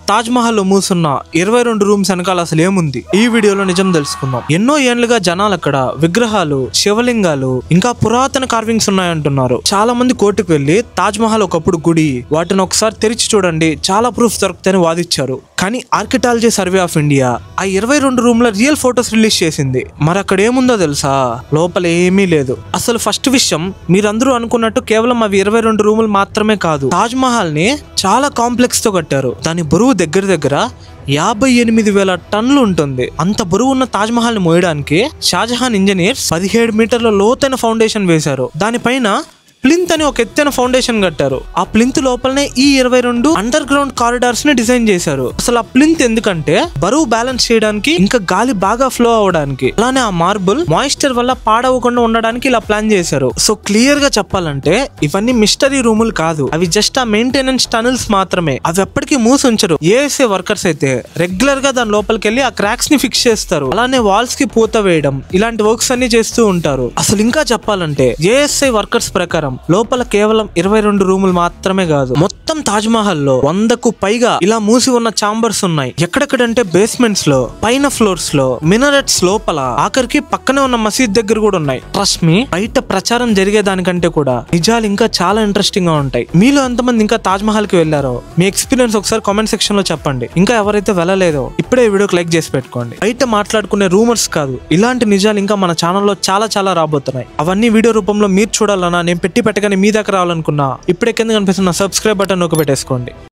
తాజ్ మహల్ లో మూసున్న 22 రూమ్స్ వెనకాల అసలు ఏముంది ఈ వీడియోలో నిజం తెలుసుకుందాం. ఎన్నో ఏళ్లుగా జనాలు అక్కడ విగ్రహాలు, శివలింగాలు, ఇంకా పురాతన కార్వింగ్స్ ఉన్నాయంటున్నారు. చాలా మంది కోర్టుకు వెళ్లి తాజ్ మహల్ ఒకప్పుడు గుడి, వాటిని ఒకసారి తెరిచి చూడండి చాలా ప్రూఫ్స్ దొరుకుతాయని వాదించారు. కానీ ఆర్కిటాలజీ సర్వే ఆఫ్ ఇండియా ఆ 22 రూమ్ల రియల్ ఫొటోస్ రిలీజ్ చేసింది. మరి అక్కడ ఏముందో తెలుసా? లోపల ఏమీ లేదు. అసలు ఫస్ట్ విషయం, మీరందరూ అనుకున్నట్టు కేవలం అవి 22 రూములు మాత్రమే కాదు. తాజ్ మహల్ ని చాలా కాంప్లెక్స్ తో కట్టారు. దాని బరువు దగ్గర దగ్గర 58,000 టన్నులు ఉంటుంది. అంత బరువు ఉన్న తాజ్ మహల్ ని మోయడానికి షాజహాన్ ఇంజనీర్స్ 17 మీటర్ల లోతైన ఫౌండేషన్ వేశారు. దానిపైన ప్లింత్ అని ఒక ఎత్తైన ఫౌండేషన్ కట్టారు. ఆ ప్లింత్ లోపలనే ఈ 22 అండర్ గ్రౌండ్ కారిడార్స్ ని డిజైన్ చేశారు. అసలు ఆ ప్లింత్ ఎందుకంటే బరువు బ్యాలెన్స్ చేయడానికి, ఇంకా గాలి బాగా ఫ్లో అవడానికి. అలానే ఆ మార్బుల్ మాయిశ్చర్ వల్ల పాడవకుండా ఉండడానికి ఇలా ప్లాన్ చేశారు. సో క్లియర్ గా చెప్పాలంటే ఇవన్నీ మిస్టరీ రూములు కాదు, అవి జస్ట్ ఆ మెయింటెనెన్స్ టనల్స్ మాత్రమే. అవి ఎప్పటికీ మూసి ఉంచరు. ఏఎస్ఏ వర్కర్స్ అయితే రెగ్యులర్ గా దాని లోపలికి వెళ్ళి ఆ క్రాక్స్ ని ఫిక్స్ చేస్తారు. అలానే వాల్స్ కి పూత వేయడం, ఇలాంటి వర్క్స్ అన్ని చేస్తూ ఉంటారు. అసలు ఇంకా చెప్పాలంటే ఏఎస్ఐ వర్కర్స్ ప్రకారం లోపల కేవలం 22 రూములు మాత్రమే కాదు, మొత్తం తాజ్ మహల్ లో 100కు పైగా ఇలా మూసి ఉన్న చాంబర్స్ ఉన్నాయి. ఎక్కడెక్కడంటే బేస్మెంట్స్ లో, పైన ఫ్లోర్స్ లో, మినరెట్స్ లోపల, ఆఖరికి పక్కనే ఉన్న మసీద్ దగ్గర కూడా ఉన్నాయి. ట్రస్ట్ మీ, బయట ప్రచారం జరిగేదానికంటే కూడా నిజాలు ఇంకా చాలా ఇంట్రెస్టింగ్ గా ఉంటాయి. మీలో ఎంతమంది ఇంకా తాజ్ మహల్ కి వెళ్లారో మీ ఎక్స్పీరియన్స్ ఒకసారి కామెంట్ సెక్షన్ లో చెప్పండి. ఇంకా ఎవరైతే వెళ్ళలేదో ఇప్పుడే వీడియోకి లైక్ చేసి పెట్టుకోండి. బయట మాట్లాడుకునే రూమర్స్ కాదు, ఇలాంటి నిజాలు ఇంకా మన ఛానల్లో చాలా రాబోతున్నాయి. అవన్నీ వీడియో రూపంలో మీరు చూడాలన్నా, నేను పెట్టగానే మీ దాకా రావాలనుకున్నా ఇప్పుడే కింద కనిపిస్తున్న సబ్స్క్రైబ్ బటన్ నొక్కి పెట్టేసుకోండి.